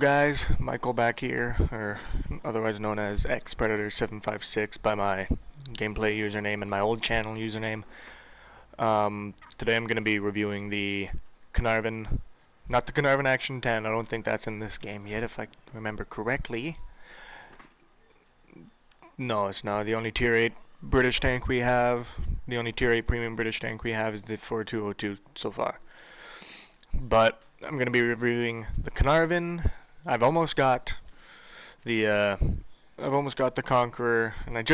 guys, Michael back here, or otherwise known as XPredator756 by my gameplay username and my old channel username. Today I'm going to be reviewing the Caernarvon, not the Caernarvon Action 10, I don't think that's in this game yet if I remember correctly. No, it's not. The only Tier 8 British tank we have, the only Tier 8 premium British tank we have is the 4202 so far. But I'm going to be reviewing the Caernarvon. I've almost got the Conqueror, and I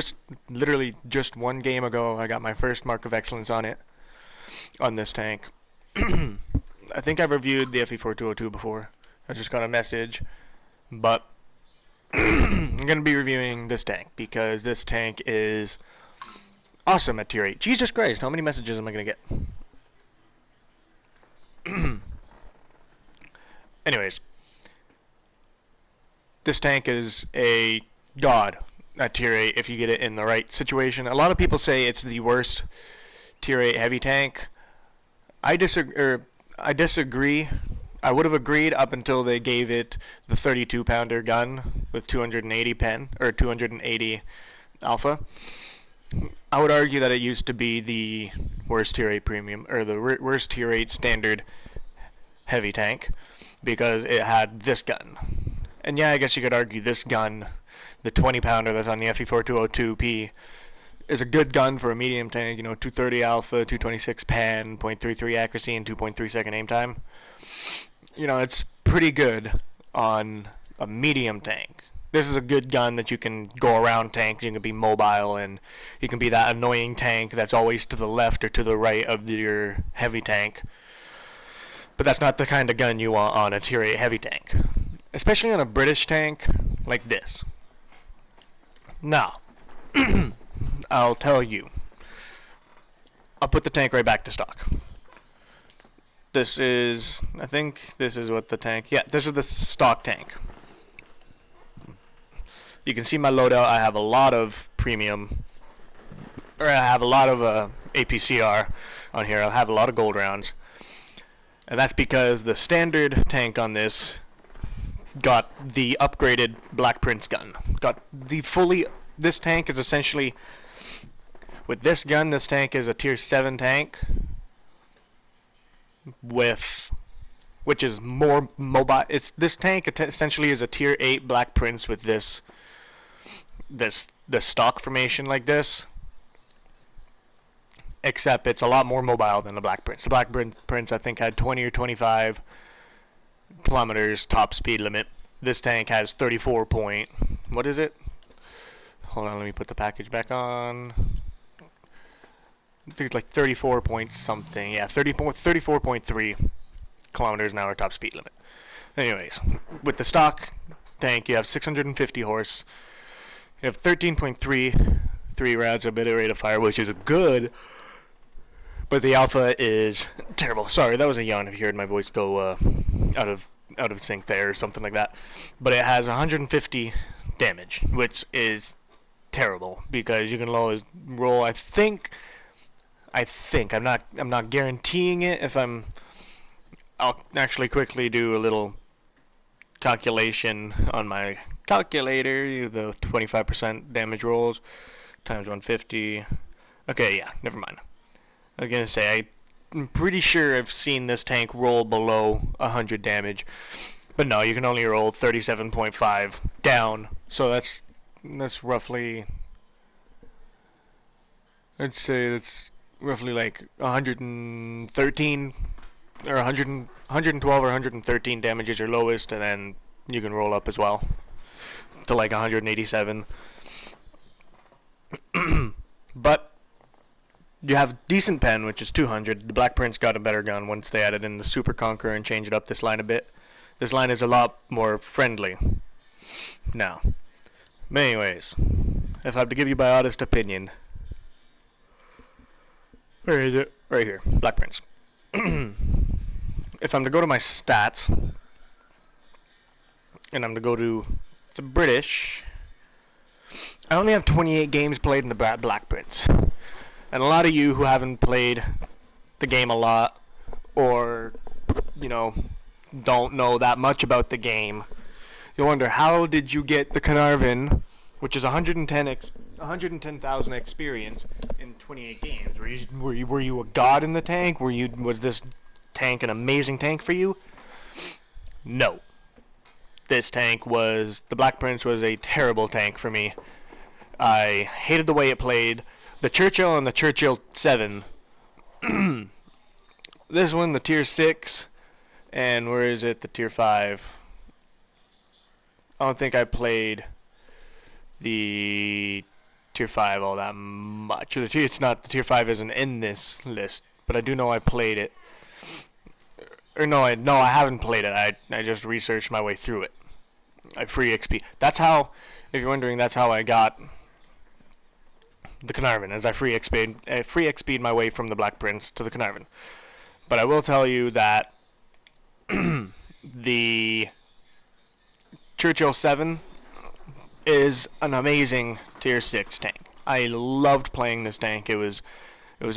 literally just one game ago, I got my first Mark of Excellence on it, on this tank. I think I've reviewed the FE4202 before. I just got a message, but I'm going to be reviewing this tank because this tank is awesome at Tier 8. Jesus Christ, how many messages am I going to get? Anyways, this tank is a god at Tier 8 if you get it in the right situation. A lot of people say it's the worst Tier 8 heavy tank. I disagree. I would have agreed up until they gave it the 32-pounder gun with 280 pen, or 280 alpha. I would argue that it used to be the worst Tier 8 premium, or the worst Tier 8 standard heavy tank, because it had this gun. And yeah, I guess you could argue this gun, the 20-pounder that's on the FE4202P, is a good gun for a medium tank, 230 alpha, 226 pan, 0.33 accuracy, and 2.3 second aim time. It's pretty good on a medium tank. This is a good gun that you can go around tanks, you can be mobile, and you can be that annoying tank that's always to the left or to the right of your heavy tank. But that's not the kind of gun you want on a Tier 8 heavy tank, especially on a British tank like this. Now, I'll tell you. I'll put the tank right back to stock. I think this is what the tank, yeah, this is the stock tank. You can see my loadout. I have a lot of premium, or I have a lot of APCR on here. I have a lot of gold rounds. And that's because the standard tank on this got the upgraded Black Prince gun. This tank is essentially, with this gun, this tank is a Tier 7 tank, which is more mobile. This tank essentially is a Tier 8 Black Prince with the stock formation like this. Except it's a lot more mobile than the Black Prince. The Black Prince, I think, had 20 or 25 kilometers top speed limit. This tank has 34 point. What is it? Hold on, let me put the package back on. I think it's like 34 point something. Yeah, 34.3 kilometers an hour top speed limit. Anyways, with the stock tank, you have 650 horse. You have 13.3 rounds of minute rate of fire, which is good. But the alpha is terrible. Sorry, that was a yawn if you heard my voice go out of sync there or something like that. But it has 150 damage, which is terrible because you can always roll. I think I'm not guaranteeing it. I'll actually quickly do a little calculation on my calculator. The 25% damage rolls times 150. Okay, yeah, never mind. I was gonna say, I'm pretty sure I've seen this tank roll below 100 damage, but no, you can only roll 37.5 down, so that's roughly, I'd say that's roughly like 113, or 112 or 113 damage is your lowest, and then you can roll up as well to like 187. But you have decent pen, which is 200. The Black Prince got a better gun once they added in the Super Conqueror and changed up this line a bit. This line is a lot more friendly now. But anyways, if I have to give you my honest opinion, where is it? Right here, Black Prince. If I'm to go to my stats, and I'm to go to the British, I only have 28 games played in the Black Prince. And a lot of you who haven't played the game a lot, or, don't know that much about the game, You'll wonder, how did you get the Caernarvon, which is 110,000 experience in 28 games? Were you a god in the tank? Was this tank an amazing tank for you? No. The Black Prince was a terrible tank for me. I hated the way it played. The Churchill and the Churchill 7. This one, the tier 6, and where is it? The tier 5. I don't think I played the tier 5 all that much. The tier 5 isn't in this list, but I do know I played it. Or no, I haven't played it. I just researched my way through it. I free XP. That's how, if you're wondering, that's how I got the Caernarvon, as I free XP'd my way from the Black Prince to the Caernarvon. But I will tell you that the Churchill 7 is an amazing tier 6 tank. I loved playing this tank. It was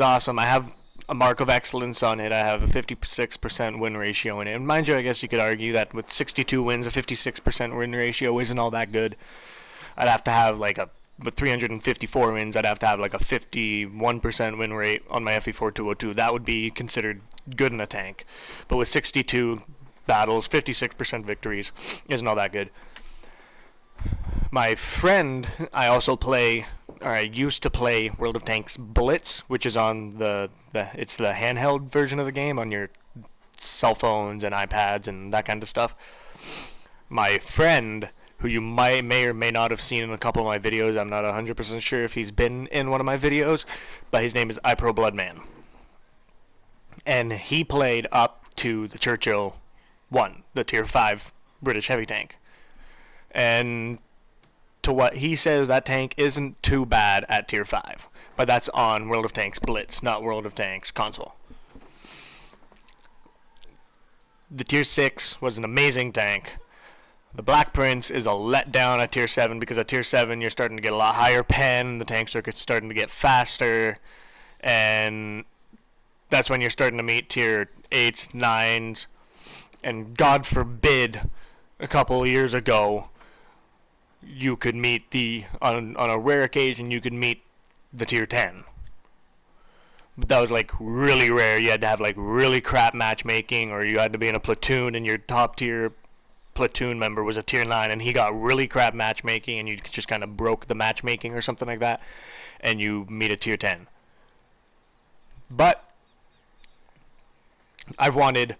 awesome. I have a mark of excellence on it. I have a 56% win ratio in it. And mind you, I guess you could argue that with 62 wins, a 56% win ratio isn't all that good. I'd have to have with 354 wins, I'd have to have like a 51% win rate on my FE4 202. That would be considered good in a tank. But with 62 battles, 56% victories, isn't all that good. My friend, I used to play World of Tanks Blitz, which is on it's the handheld version of the game on your cell phones and iPads and that kind of stuff. My friend, who you may or may not have seen in a couple of my videos, I'm not 100% sure if he's been in one of my videos, but his name is iProBloodman. And he played up to the Churchill 1, the tier 5 British heavy tank. And to what he says, that tank isn't too bad at tier 5. But that's on World of Tanks Blitz, not World of Tanks console. The tier 6 was an amazing tank. The Black Prince is a letdown at tier 7, because at tier 7 you're starting to get a lot higher pen, the tank circuit's starting to get faster, and that's when you're starting to meet tier 8s, 9s, and God forbid, a couple of years ago, you could meet on a rare occasion, you could meet the tier 10. But that was like really rare. You had to have like really crap matchmaking, or you had to be in a platoon and your top tier platoon member was a tier 9 and he got really crap matchmaking, and you just kind of broke the matchmaking or something like that, and you meet a tier 10. But I've wanted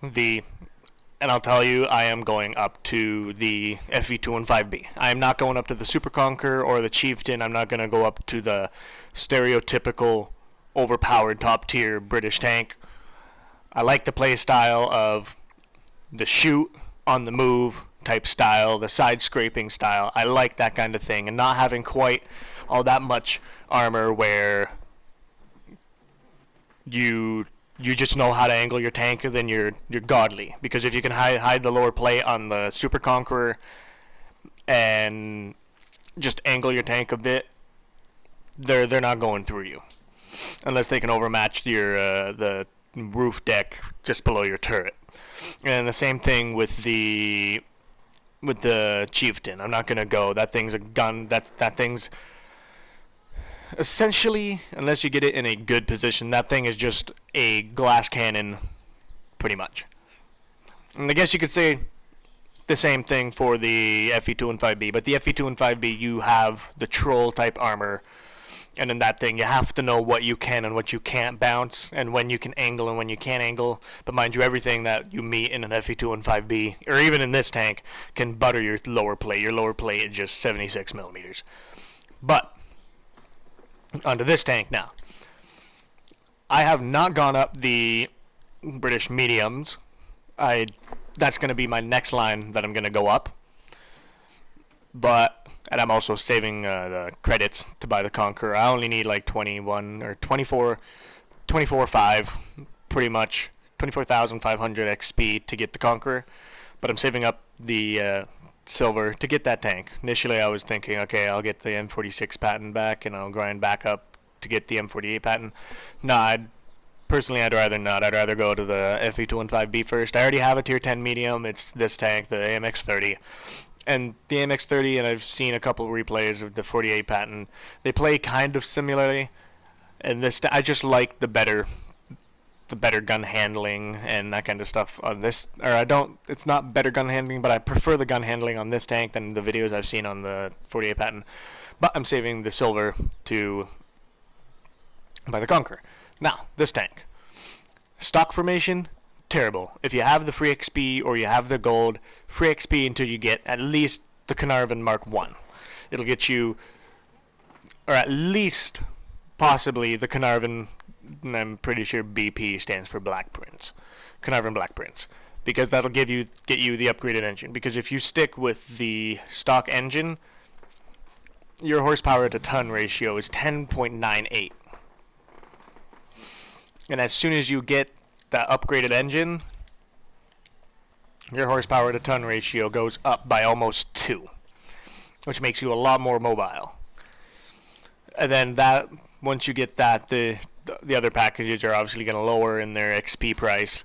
and I'll tell you, I am going up to the FV215B. I am not going up to the Super Conqueror or the Chieftain. I'm not going to go up to the stereotypical overpowered top tier British tank. I like the play style of the shoot on the move type style, the side scraping style. I like that kind of thing, and not having quite all that much armor where you just know how to angle your tank, then you're godly. Because if you can hide the lower plate on the Super Conqueror and just angle your tank a bit, they're not going through you, unless they can overmatch your the roof deck just below your turret. And the same thing with the Chieftain. I'm not gonna go. That thing's a gun. That thing's essentially, unless you get it in a good position, that thing is just a glass cannon, pretty much. And I guess you could say the same thing for the FE215B, but the FE215B, you have the troll type armor, and in that thing you have to know what you can and what you can't bounce, and when you can angle and when you can't angle. But mind you, everything that you meet in an FE215B, or even in this tank, can butter your lower plate. Your lower plate is just 76 millimeters. But onto this tank now. I have not gone up the British mediums. That's going to be my next line that I'm going to go up. And I'm also saving the credits to buy the Conqueror. I only need like 21 or 24,500, pretty much 24,500 XP to get the Conqueror. But I'm saving up the silver to get that tank. Initially I was thinking, okay, I'll get the M46 patent back and I'll grind back up to get the M48 patent. Nah, Personally, I'd rather not. I'd rather go to the FE215B first. I already have a tier 10 medium. It's this tank, the AMX-30. And the AMX-30, and I've seen a couple replays of the 48 patent. They play kind of similarly, and this I just like the better gun handling and that kind of stuff on this. Or I don't. It's not better gun handling, but I prefer the gun handling on this tank than the videos I've seen on the 48 patent. But I'm saving the silver to buy the Conqueror. Now, this tank. Stock formation, terrible. If you have the free XP or you have the gold, free XP until you get at least the Caernarvon Mark 1. It'll get you, or at least, possibly the Caernarvon, I'm pretty sure BP stands for Black Prince. Caernarvon Black Prince. Because that'll get you the upgraded engine. Because if you stick with the stock engine, your horsepower to ton ratio is 10.98. And as soon as you get that upgraded engine, your horsepower to ton ratio goes up by almost 2, which makes you a lot more mobile. And then that, once you get that, the other packages are obviously going to lower in their XP price.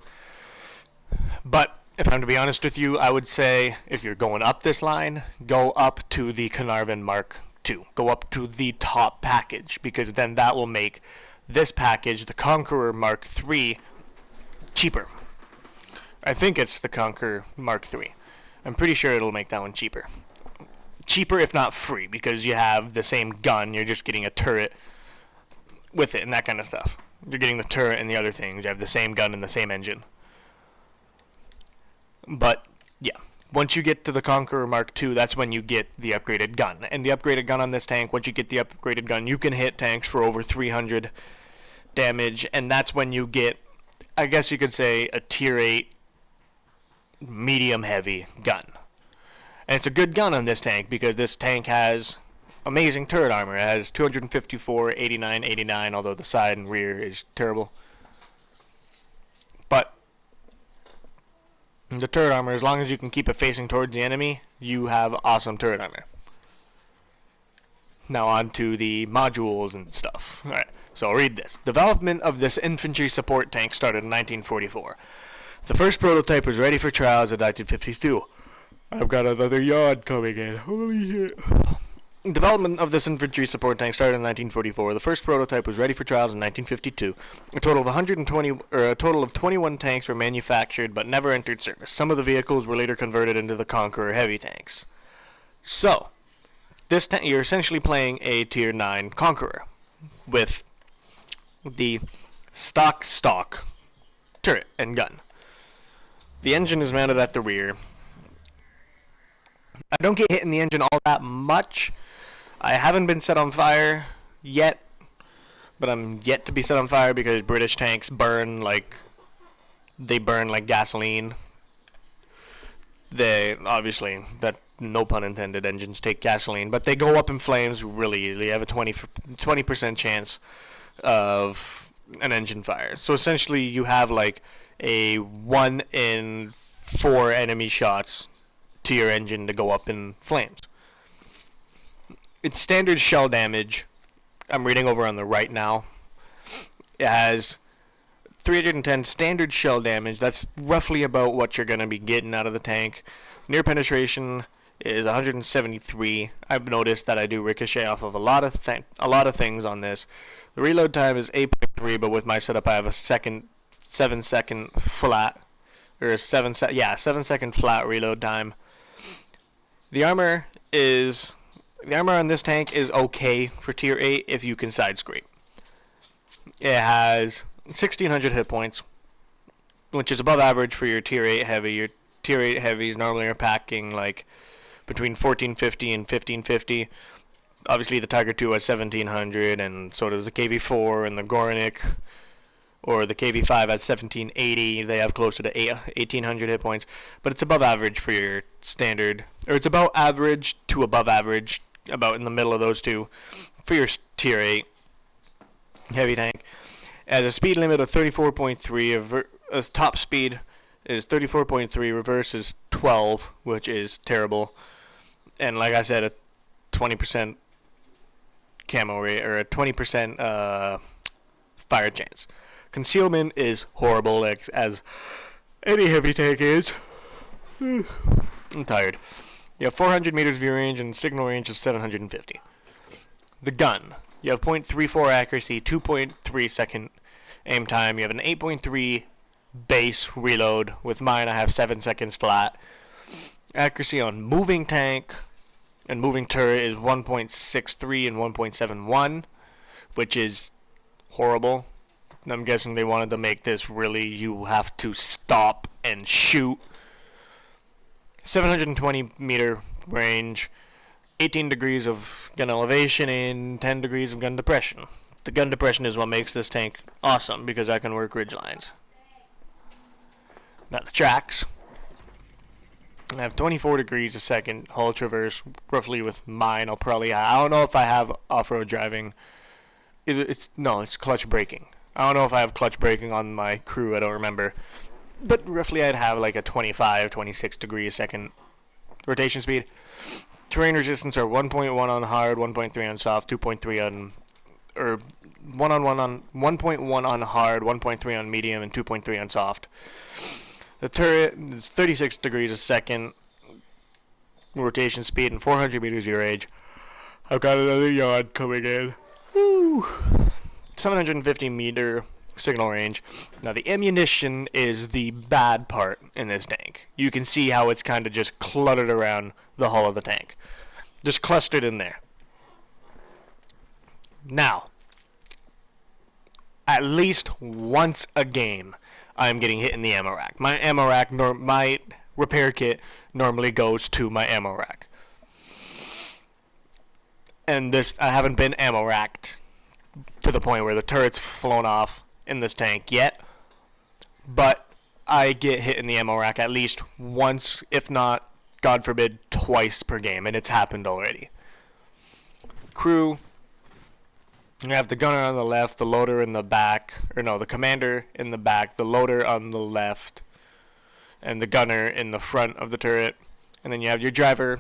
But if I'm to be honest with you, I would say if you're going up this line, go up to the Caernarvon Mark II. Go up to the top package, because then that will make this package, the Conqueror Mark III, cheaper. I think it's the Conqueror Mark III. I'm pretty sure it'll make that one cheaper. Cheaper if not free, because you have the same gun, you're just getting a turret with it and that kind of stuff. You're getting the turret and the other things. You have the same gun and the same engine. But, yeah. Once you get to the Conqueror Mark II, that's when you get the upgraded gun. And the upgraded gun on this tank, once you get the upgraded gun, you can hit tanks for over 300 damage, and that's when you get, I guess you could say, a tier 8 medium heavy gun. And it's a good gun on this tank, because this tank has amazing turret armor. It has 254, 89, 89, although the side and rear is terrible. But the turret armor, as long as you can keep it facing towards the enemy, you have awesome turret armor. Now on to the modules and stuff. Alright, so I'll read this. Development of this infantry support tank started in 1944. The first prototype was ready for trials in 1952. I've got another yawn coming in. Holy shit. Development of this infantry support tank started in 1944. The first prototype was ready for trials in 1952. A total of 21 tanks were manufactured but never entered service. Some of the vehicles were later converted into the Conqueror heavy tanks. So, this tank, you're essentially playing a tier 9 Conqueror with the stock turret and gun. The engine is mounted at the rear. I don't get hit in the engine all that much. I haven't been set on fire yet, but I'm yet to be set on fire because British tanks burn like gasoline. They obviously, that no pun intended, engines take gasoline, but they go up in flames really easily. You have a 20% chance of an engine fire. So essentially, you have like a 1 in 4 enemy shots to your engine to go up in flames. Its standard shell damage, I'm reading over on the right now, it has 310 standard shell damage. That's roughly about what you're going to be getting out of the tank. Near penetration is 173. I've noticed that I do ricochet off of a lot of things on this. The reload time is 8.3, but with my setup I have a 7-second flat, or a 7-second flat reload time. The armor on this tank is okay for tier 8 if you can side scrape. It has 1600 hit points, which is above average for your tier 8 heavy. Your tier 8 heavies normally are packing like between 1450 and 1550. Obviously the Tiger II has 1700, and so does the KV4 and the Gornik, or the KV5 has 1780. They have closer to 1800 hit points, but it's above average for your standard, or it's about average to above average, about in the middle of those two for your tier 8 heavy tank. It has a speed limit of 34.3. Top speed is 34.3. Reverse is 12, which is terrible. And like I said, a 20% camo rate, or a 20% fire chance. Concealment is horrible, like, as any heavy tank is. I'm tired. You have 400 meters view range and signal range of 750. The gun. You have .34 accuracy, 2.3 second aim time. You have an 8.3 base reload. With mine, I have 7 seconds flat. Accuracy on moving tank and moving turret is 1.63 and 1.71, which is horrible. I'm guessing they wanted to make this really, you have to stop and shoot. 720 meter range, 18 degrees of gun elevation, and 10 degrees of gun depression. The gun depression is what makes this tank awesome, because I can work ridge lines. Now the tracks. I have 24 degrees a second hull traverse, roughly. With mine, I don't know if I have off-road driving. It's clutch braking. I don't know if I have clutch braking on my crew, I don't remember. But roughly I'd have like a 25, 26 degrees a second rotation speed. Terrain resistance are 1.1 on hard, 1.3 on soft, 2.3 on, or 1.1 on hard, 1.3 on medium, and 2.3 on soft. The turret is 36 degrees a second rotation speed and 400 meters view range. I've got another yard coming in. Woo! 750 meter signal range. Now the ammunition is the bad part in this tank. You can see how it's kind of just cluttered around the hull of the tank. Just clustered in there. Now, at least once a game, I'm getting hit in the ammo rack. My ammo rack, my repair kit normally goes to my ammo rack. And this, I haven't been ammo racked to the point where the turret's flown off in this tank yet, but I get hit in the ammo rack at least once, if not, God forbid, twice per game, and it's happened already. Crew, you have the gunner on the left, the loader in the back, or no, the commander in the back, the loader on the left, and the gunner in the front of the turret, and then you have your driver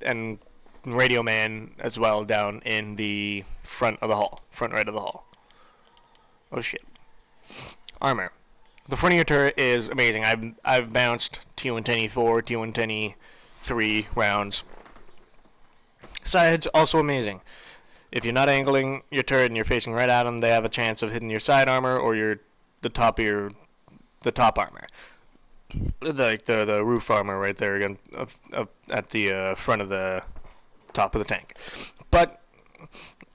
and radio man as well down in the front of the hull, front right of the hull. Oh shit. Armor. The front of your turret is amazing. I've bounced T110E4, T110E3 rounds. Sides also amazing. If you're not angling your turret and you're facing right at them, they have a chance of hitting your side armor or the top armor, like the roof armor right there again, at the front of the top of the tank. But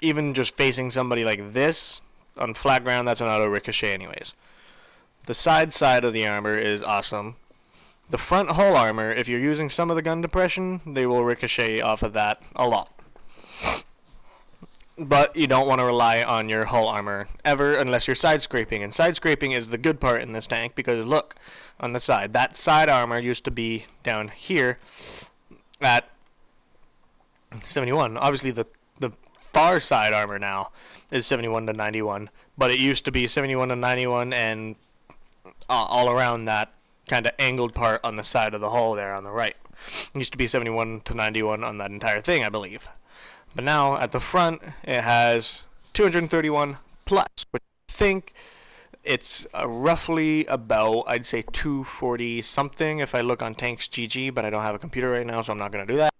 even just facing somebody like this on flat ground, that's an auto ricochet anyways. The side of the armor is awesome. The front hull armor, if you're using some of the gun depression, they will ricochet off of that a lot. But you don't want to rely on your hull armor ever unless you're side scraping. And side scraping is the good part in this tank, because look on the side. That side armor used to be down here at 71. Obviously the far side armor now is 71 to 91, but it used to be 71 to 91 and all around that kind of angled part on the side of the hull there on the right. It used to be 71 to 91 on that entire thing, I believe. But now at the front it has 231 plus, which I think it's roughly about, I'd say 240 something if I look on Tanks GG, but I don't have a computer right now, so I'm not going to do that.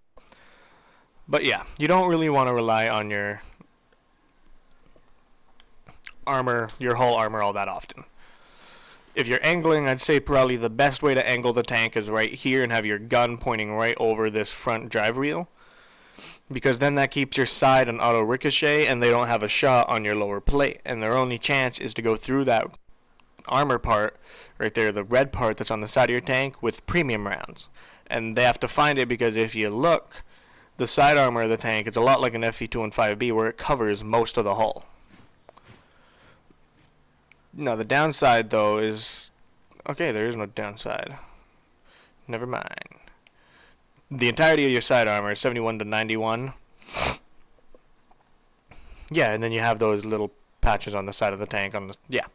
But yeah, you don't really want to rely on your armor, your hull armor, all that often. If you're angling, I'd say probably the best way to angle the tank is right here and have your gun pointing right over this front drive wheel, because then that keeps your side on auto ricochet and they don't have a shot on your lower plate, and their only chance is to go through that armor part right there, the red part that's on the side of your tank, with premium rounds. And they have to find it, because if you look, the side armor of the tank is a lot like an FE215B, where it covers most of the hull. Now the downside though is, okay, there is no downside. Never mind. The entirety of your side armor is 71 to 91. Yeah, and then you have those little patches on the side of the tank on the, yeah.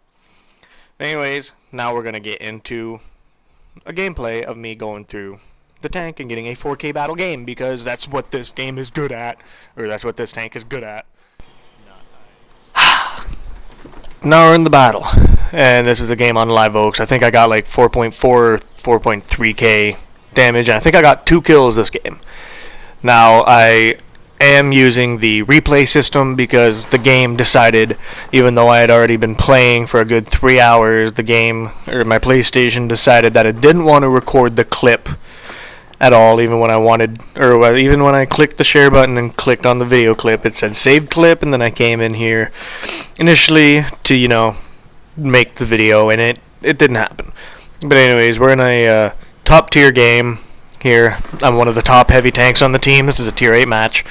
Anyways, now we're gonna get into a gameplay of me going through the tank and getting a 4K battle game, because that's what this game is good at, or that's what this tank is good at. now we're in the battle, and this is a game on Live Oaks. I think I got like 4.4 or 4.3k damage, and I think I got 2 kills this game. Now, I am using the replay system because the game decided, even though I had already been playing for a good 3 hours, the game, or my PlayStation decided that it didn't want to record the clip at all, even when I wanted, or even when I clicked the share button and clicked on the video clip, it said saved clip, and then I came in here initially to, make the video, and it didn't happen. But anyways, we're in a top tier game here. I'm one of the top heavy tanks on the team. This is a tier 8 match.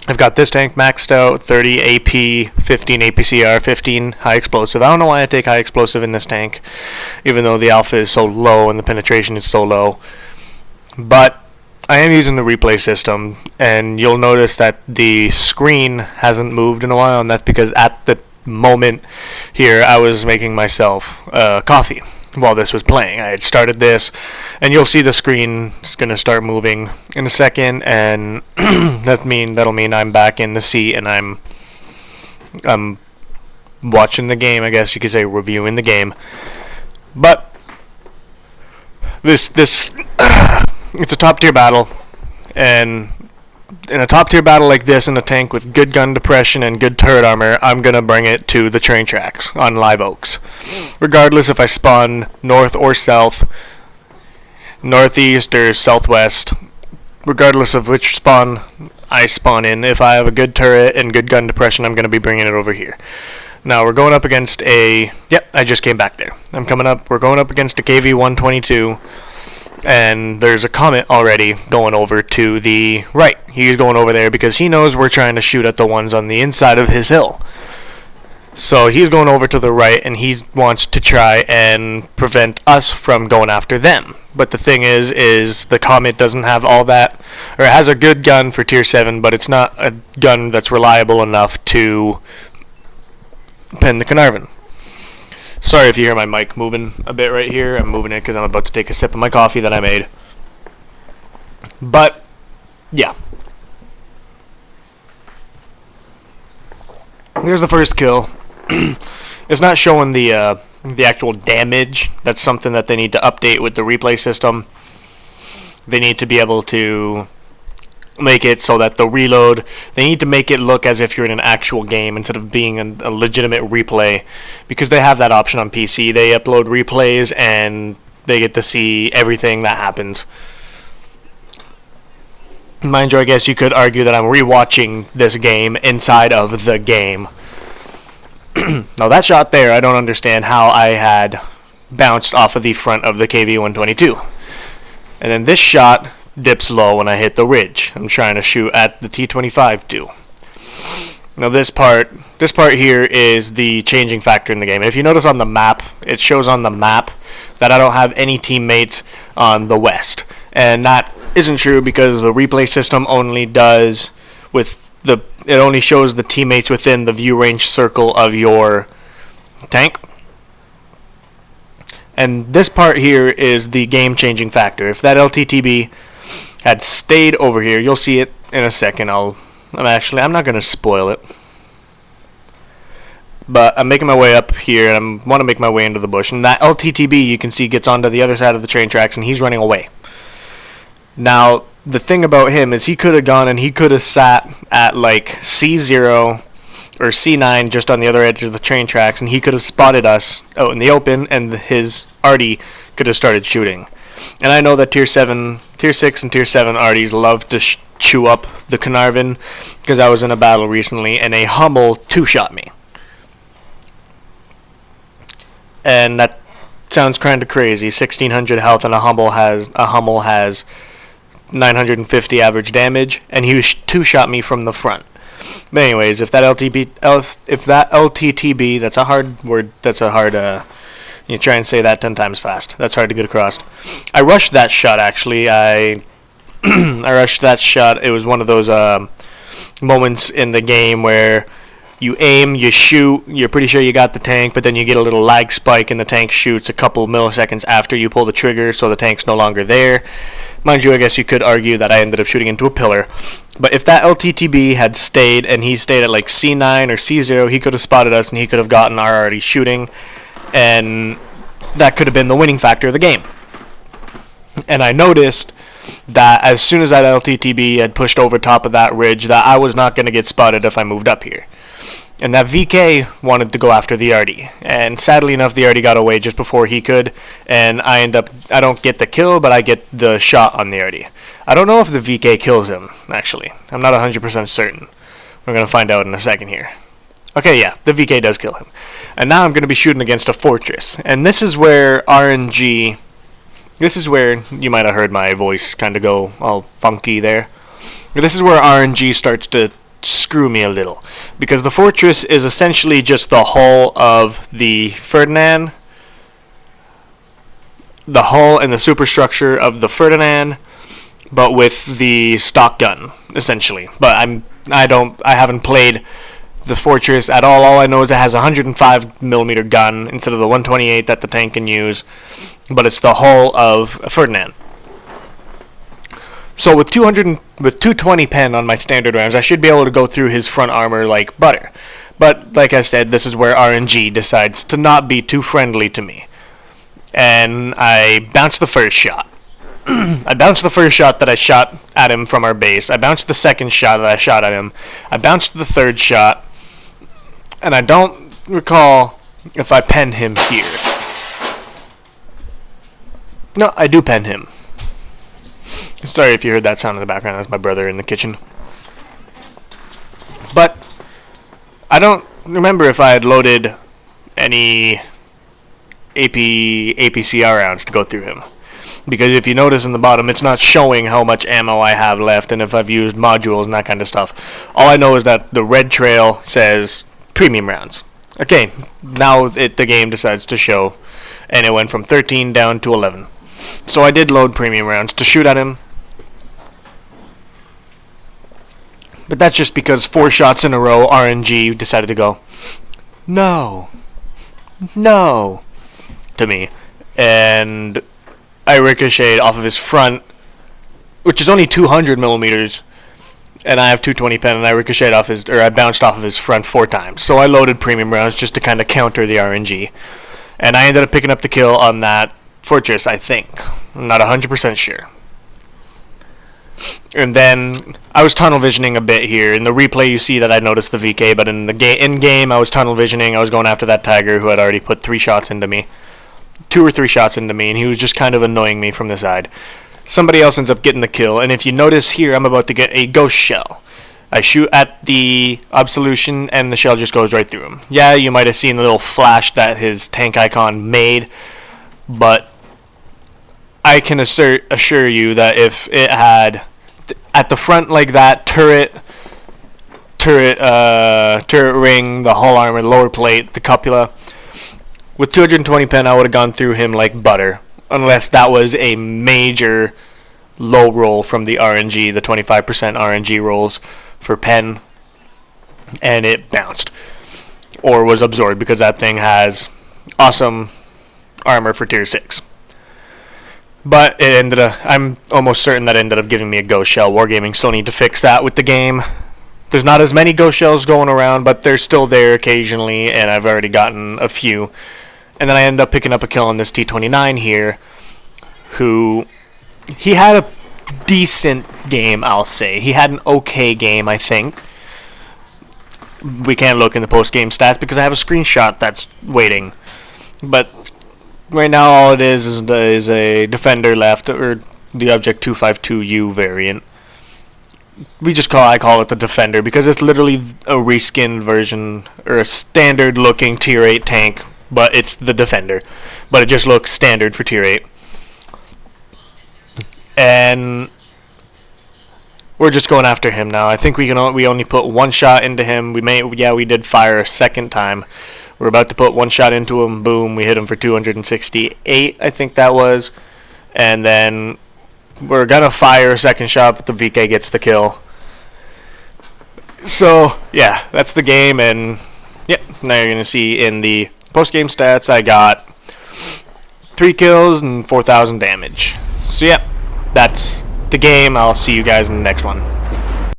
I've got this tank maxed out, 30 AP, 15 APCR, 15 high explosive. I don't know why I take high explosive in this tank, even though the alpha is so low and the penetration is so low. But I am using the replay system, and you'll notice that the screen hasn't moved in a while, and that's because at the moment here I was making myself coffee while this was playing. I had started this, and you'll see the screen is going to start moving in a second, and that'll mean I'm back in the seat, and I'm watching the game, I guess you could say, reviewing the game. But this it's a top tier battle, and in a top tier battle like this, in a tank with good gun depression and good turret armor, I'm gonna bring it to the train tracks on Live Oaks, regardless if I spawn north or south, northeast or southwest. Regardless of which spawn I spawn in, if I have a good turret and good gun depression, I'm gonna be bringing it over here. Now we're going up against I just came back there. We're going up against a KV-122. And there's a Comet already going over to the right. He's going over there because he knows we're trying to shoot at the ones on the inside of his hill. So he's going over to the right, and he wants to try and prevent us from going after them. But the thing is the Comet doesn't have all that, or it has a good gun for tier 7, but it's not a gun that's reliable enough to pen the Caernarvon. Sorry if you hear my mic moving a bit right here. I'm moving it because I'm about to take a sip of my coffee that I made. But, yeah. Here's the first kill. It's not showing the actual damage. That's something that they need to update with the replay system. They need to be able to make it so that the reload, they need to make it look as if you're in an actual game instead of being a legitimate replay, because they have that option on PC. They upload replays and they get to see everything that happens. Mind you, I guess you could argue that I'm rewatching this game inside of the game. Now that shot there, I don't understand how I had bounced off of the front of the KV-122. And then this shot dips low when I hit the ridge. I'm trying to shoot at the T-25 too. Now this part here is the changing factor in the game. And if you notice on the map, it shows on the map that I don't have any teammates on the west. And that isn't true because the replay system only does it only shows the teammates within the view range circle of your tank. And this part here is the game changing factor. If that LTTB had stayed over here, you'll see it in a second. I'm not going to spoil it. But I'm making my way up here, and I want to make my way into the bush. And that LTTB, you can see, gets onto the other side of the train tracks, and he's running away. Now, the thing about him is he could have gone and he could have sat at like C0 or C9 just on the other edge of the train tracks, and he could have spotted us out in the open, and his arty could have started shooting. And I know that tier 6 and tier 7 arties love to chew up the Caernarvon, because I was in a battle recently and a Hummel two-shot me. And that sounds kind of crazy. 1600 health and a Hummel has 950 average damage, and he two-shot me from the front. But anyways, if that LTTB, that's a hard word, you try and say that 10 times fast. That's hard to get across. I rushed that shot, actually. I rushed that shot. It was one of those moments in the game where you aim, you shoot, you're pretty sure you got the tank, but then you get a little lag spike and the tank shoots a couple milliseconds after you pull the trigger, so the tank's no longer there. Mind you, I guess you could argue that I ended up shooting into a pillar. But if that LTTB had stayed, and he stayed at like C9 or C0, he could have spotted us and he could have gotten our already shooting, and that could have been the winning factor of the game. And I noticed that as soon as that LTTB had pushed over top of that ridge, that I was not going to get spotted if I moved up here. And that VK wanted to go after the RD. And sadly enough, the RD got away just before he could. And I don't get the kill, but I get the shot on the RD. I don't know if the VK kills him, actually. I'm not 100% certain. We're going to find out in a second here. Okay, yeah, the VK does kill him. And now I'm going to be shooting against a fortress. And this is where RNG... This is where you might have heard my voice kind of go all funky there. This is where RNG starts to screw me a little, because the fortress is essentially just the hull of the Ferdinand, the hull and the superstructure of the Ferdinand, but with the stock gun essentially. But I haven't played the fortress at all. All I know is it has a 105mm gun instead of the 128 that the tank can use, but it's the hull of Ferdinand. So with 220 pen on my standard rounds, I should be able to go through his front armor like butter. But like I said, this is where RNG decides to not be too friendly to me. And I bounced the first shot. I bounced the first shot that I shot at him from our base. I bounced the second shot that I shot at him. I bounced the third shot. And I don't recall if I penned him here. No, I do pen him. Sorry if you heard that sound in the background. That's my brother in the kitchen. But I don't remember if I had loaded any APCR rounds to go through him. Because if you notice in the bottom, it's not showing how much ammo I have left and if I've used modules and that kind of stuff. All I know is that the red trail says premium rounds. Okay, now the game decides to show, and it went from 13 down to 11. So I did load premium rounds to shoot at him. But that's just because 4 shots in a row, RNG decided to go, no, to me. And I ricocheted off of his front, which is only 200mm, and I have 220 pen, and I bounced off of his front 4 times. So I loaded premium rounds just to kind of counter the RNG. And I ended up picking up the kill on that fortress, I think. I'm not 100% sure. And then I was tunnel visioning a bit here. In the replay you see that I noticed the VK, but in the in-game I was tunnel visioning. I was going after that tiger who had already put 3 shots into me. 2 or 3 shots into me, and he was just kind of annoying me from the side. Somebody else ends up getting the kill, and if you notice here, I'm about to get a ghost shell. I shoot at the Absolution, and the shell just goes right through him. Yeah, you might have seen the little flash that his tank icon made, but I can assure you that if it had at the front like that, turret ring, the hull armor, the lower plate, the cupula, with 220 pen, I would have gone through him like butter, unless that was a major low roll from the RNG, the 25% RNG rolls for pen, and it bounced or was absorbed because that thing has awesome armor for tier 6. But it ended up, I'm almost certain that it ended up giving me a ghost shell. Wargaming still need to fix that with the game. There's not as many ghost shells going around, but they're still there occasionally, and I've already gotten a few. And then I end up picking up a kill on this T-29 here, who, he had a decent game, I'll say. He had an okay game, I think. We can't look in the post-game stats because I have a screenshot that's waiting. But right now all it is a defender left, or the Object 252U variant. I call it the Defender because it's literally a reskinned version, or a standard looking tier 8 tank, but it's the Defender. But it just looks standard for tier 8. And we're just going after him now. I think we only put 1 shot into him. We did fire a second time. We're about to put 1 shot into him. Boom, we hit him for 268, I think that was. And then we're gonna fire a second shot, but the VK gets the kill. So yeah, that's the game. And yeah, now you're gonna see in the post-game stats I got 3 kills and 4,000 damage. So yeah, that's the game. I'll see you guys in the next one.